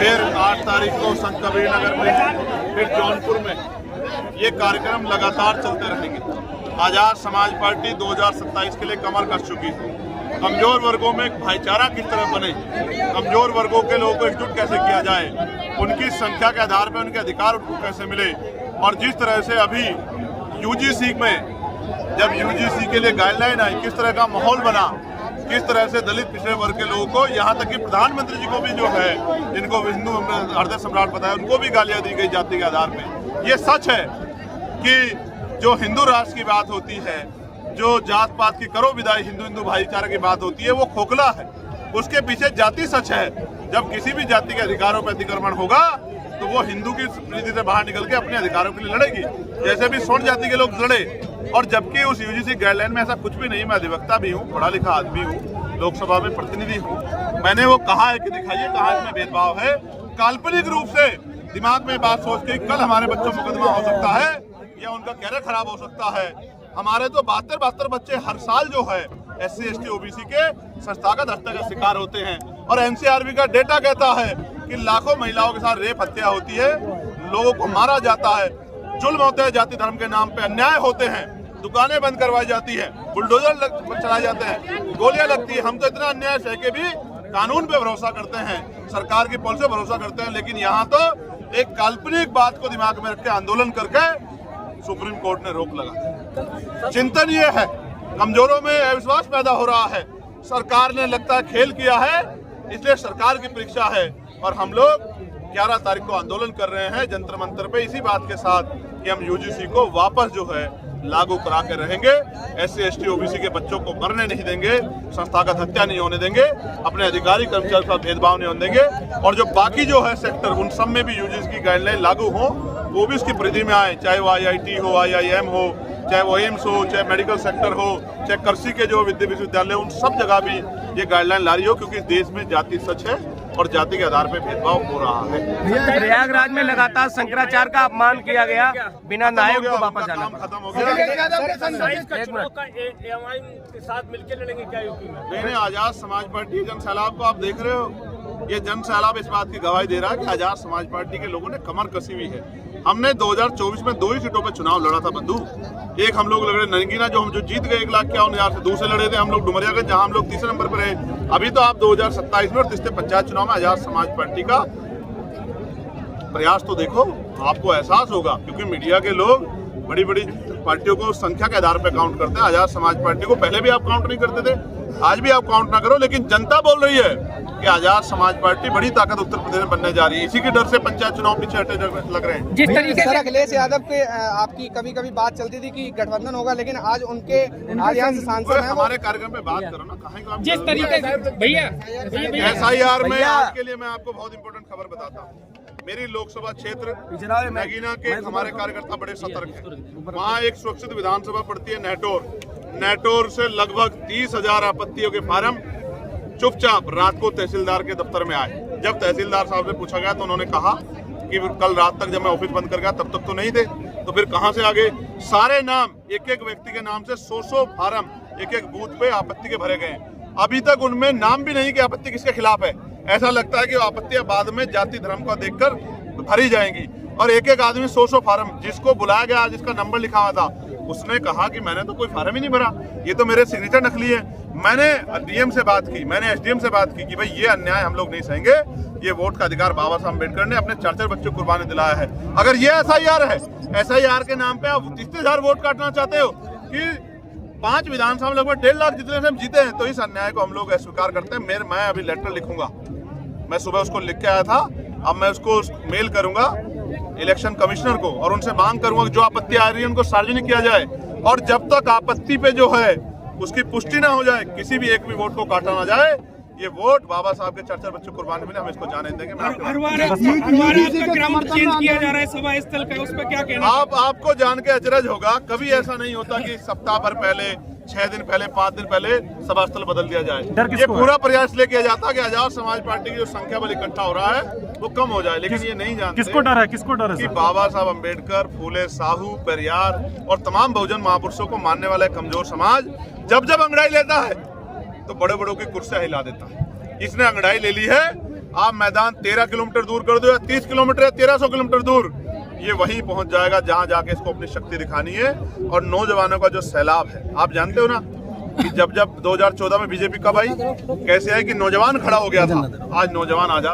फिर 8 तारीख को संत कबीर नगर में, फिर जौनपुर में ये कार्यक्रम लगातार चलते रहेंगे। आजाद समाज पार्टी 2027 के लिए कमर कस चुकी है। कमजोर वर्गों में भाईचारा किस तरह बने, कमजोर वर्गों के लोगों को एकजुट कैसे किया जाए, उनकी संख्या के आधार पर उनके अधिकार उनको कैसे मिले। और जिस तरह से अभी यूजीसी में जब यूजीसी के लिए गाइडलाइन आई, किस तरह का माहौल बना, किस तरह से दलित पिछड़े वर्ग के लोगों को, यहाँ तक कि प्रधानमंत्री जी को भी जो है, जिनको हिंदू हृदय सम्राट बताया, उनको भी गालियां दी गई जाति के आधार पे। ये सच है कि जो हिंदू राष्ट्र की बात होती है, जो जात पात की करो विदाई, हिंदू हिंदू भाईचारे की बात होती है, वो खोखला है। उसके पीछे जाति सच है। जब किसी भी जाति के अधिकारों पर अतिक्रमण होगा तो वो हिंदू की प्रीति से बाहर निकल के अपने अधिकारों के लिए लड़ेगी, जैसे भी स्वर्ण जाति के लोग लड़े। और जबकि उस यूजीसी गाइडलाइन में ऐसा कुछ भी नहीं। मैं अधिवक्ता भी हूँ, पढ़ा लिखा आदमी हूँ, लोकसभा में प्रतिनिधि हूँ। मैंने वो कहा है कि दिखाइए कहाँ इसमें भेदभाव है। काल्पनिक रूप से दिमाग में बात सोच के कल हमारे बच्चों को मुकदमा हो सकता है या उनका कैरियर खराब हो सकता है। हमारे तो 72 बच्चे हर साल जो है SC ST OBC के संस्थागत हत्या का शिकार होते हैं। और NCRB का डेटा कहता है कि लाखों महिलाओं के साथ रेप हत्या होती है, लोगों को मारा जाता है, जुल्म होते हैं, जाति धर्म के नाम पे अन्याय होते हैं, दुकानें बंद करवाई जाती है, बुलडोजर चलाए जाते हैं, गोलियां लगती है। हम तो इतना अन्याय सह के भी कानून पे भरोसा करते हैं, सरकार की पॉलिसी पे भरोसा करते हैं। लेकिन यहाँ तो एक काल्पनिक बात को दिमाग में रख के आंदोलन करके सुप्रीम कोर्ट ने रोक लगा। चिंतन ये है, कमजोरों में अविश्वास पैदा हो रहा है। सरकार ने लगता है खेल किया है, इसलिए सरकार की परीक्षा है। और हम लोग 11 तारीख को आंदोलन कर रहे हैं जंतर मंतर पे, इसी बात के साथ कि हम यूजीसी को वापस जो है लागू करा के रहेंगे। SC ST OBC के बच्चों को मरने नहीं देंगे, संस्थागत हत्या नहीं होने देंगे, अपने अधिकारी कर्मचारी का भेदभाव नहीं होने देंगे। और जो बाकी जो है सेक्टर, उन सब में भी यूजीसी की गाइडलाइन लागू हो, वो भी इसकी परिधि में आए, चाहे वो IIT हो, IIM हो, चाहे वो एम्स हो, चाहे मेडिकल सेक्टर हो, चाहे कृषि के जो विश्वविद्यालय, उन सब जगह भी ये गाइडलाइन ला रही हो। क्योंकि इस देश में जाति सच है और जाति के आधार पे भेदभाव हो रहा है। प्रयागराज में लगातार शंकराचार्य का अपमान किया गया, बिना नायक को वापस जाना खत्म हो गया। के साथ मिलकर लड़ेंगे क्या यूपी में? नहीं, आजाद समाज पार्टी जन सैलाब को आप देख रहे हो, ये जन सैलाब इस बात की गवाही दे रहा है कि आजाद समाज पार्टी के लोगों ने कमर कसी हुई है। हमने 2024 में 2 ही सीटों पर चुनाव लड़ा था बंधु। एक हम लोग लड़े नरगिना, जो हम जीत गए 1,51,000 से। दूसरे लड़े थे हम लोग डुमरियागंज, जहां हम लोग तीसरे नंबर पर रहे। अभी तो आप 2027 में और तीसरे पंचायत चुनाव में आजाद समाज पार्टी का प्रयास तो देखो, आपको एहसास होगा। क्योंकि मीडिया के लोग बड़ी बड़ी पार्टियों को संख्या के आधार पर काउंट करते हैं। आजाद समाज पार्टी को पहले भी आप काउंट नहीं करते थे, आज भी आप काउंट ना करो। लेकिन जनता बोल रही है कि आजाद समाज पार्टी बड़ी ताकत उत्तर प्रदेश में बनने जा रही है। इसी के डर से पंचायत चुनाव पीछे हटे लग रहे हैं। जिस तरीके से अखिलेश यादव पे आपकी कभी कभी बात चलती थी कि गठबंधन होगा, लेकिन आज उनके सांसद हैं। हमारे कार्यक्रम में बात करो ना, कहाँ जिस तरीके से भैया SIR में आज के लिए मैं आपको बहुत इंपॉर्टेंट खबर बताता हूँ। मेरी लोकसभा क्षेत्र नगीना के हमारे कार्यकर्ता बड़े सतर्क हैं। वहाँ एक सुरक्षित विधानसभा पड़ती है नेटोर से लगभग 30,000 आपत्तियों के फार्म चुपचाप रात को तहसीलदार के दफ्तर में आए। जब तहसीलदार साहब से पूछा गया तो उन्होंने कहा कि कल रात तक जब मैं ऑफिस बंद कर गया तब तक तो नहीं थे, तो फिर कहां से आ गए। सारे नाम, एक एक व्यक्ति के नाम से 100 फार्म एक एक बूथ पे आपत्ति के भरे गए। अभी तक उनमें नाम भी नहीं कि आपत्ति किसके खिलाफ है। ऐसा लगता है कि आपत्तियां बाद में जाति धर्म को देखकर भरी जाएंगी। और एक एक आदमी 100 फार्म, जिसको बुलाया गया, जिसका नंबर लिखा हुआ था, उसने कहा कि मैंने तो कोई फार्म ही नहीं भरा, ये तो मेरे सिग्नेचर नकली है। मैंने DM से बात की, मैंने SDM से बात की कि भाई ये अन्याय हम लोग नहीं सहेंगे। ये वोट का अधिकार बाबा साहब अम्बेडकर ने अपने 4 बच्चों को कुर्बानी दिलाया है। अगर ये SIR है, SIR के नाम पे आप 30,000 वोट काटना चाहते हो कि 5 विधानसभा में लगभग 1.5 लाख जितने से हम जीते हैं, तो इस अन्याय को हम लोग अस्वीकार करते हैं। मैं अभी लेटर लिखूंगा, मैं सुबह उसको लिख के आया था, अब मैं उसको मेल करूंगा इलेक्शन कमिश्नर को और उनसे मांग करूंगा कि जो आपत्ति आ रही है उनको सार्वजनिक किया जाए। और जब तक आपत्ति पे जो है उसकी पुष्टि ना हो जाए, किसी भी एक भी वोट को काटा ना जाए, ये वोट बाबा साहब के 4 बच्चों कुर्बानी मिले, हम इसको जाने देंगे। आपको जान के अचरज होगा, कभी ऐसा नहीं होता कि सप्ताह भर पहले, 6 दिन पहले, 5 दिन पहले सभा स्थल बदल दिया जाए। ये पूरा प्रयास लेके किया जाता है कि आजाद समाज पार्टी की जो संख्या बल इकट्ठा हो रहा है वो कम हो जाए। लेकिन ये नहीं जानते किसको डर है कि बाबा साहब अम्बेडकर, फूले साहू, पेरियार और तमाम बहुजन महापुरुषों को मानने वाला कमजोर समाज जब अंगड़ाई लेता है तो बड़े बड़ों की कुर्सियां हिला देता है। इसने अंगड़ाई ले ली है आप मैदान 13 किलोमीटर दूर कर दो या 30 किलोमीटर या 1300 किलोमीटर दूर, ये वहीं पहुंच जाएगा जहां जाके इसको अपनी शक्ति दिखानी है। और नौजवानों का जो सैलाब है, आप जानते हो ना कि जब 2014 में बीजेपी कब आई, कैसे आई कि नौजवान खड़ा हो गया था। आज नौजवान आजाद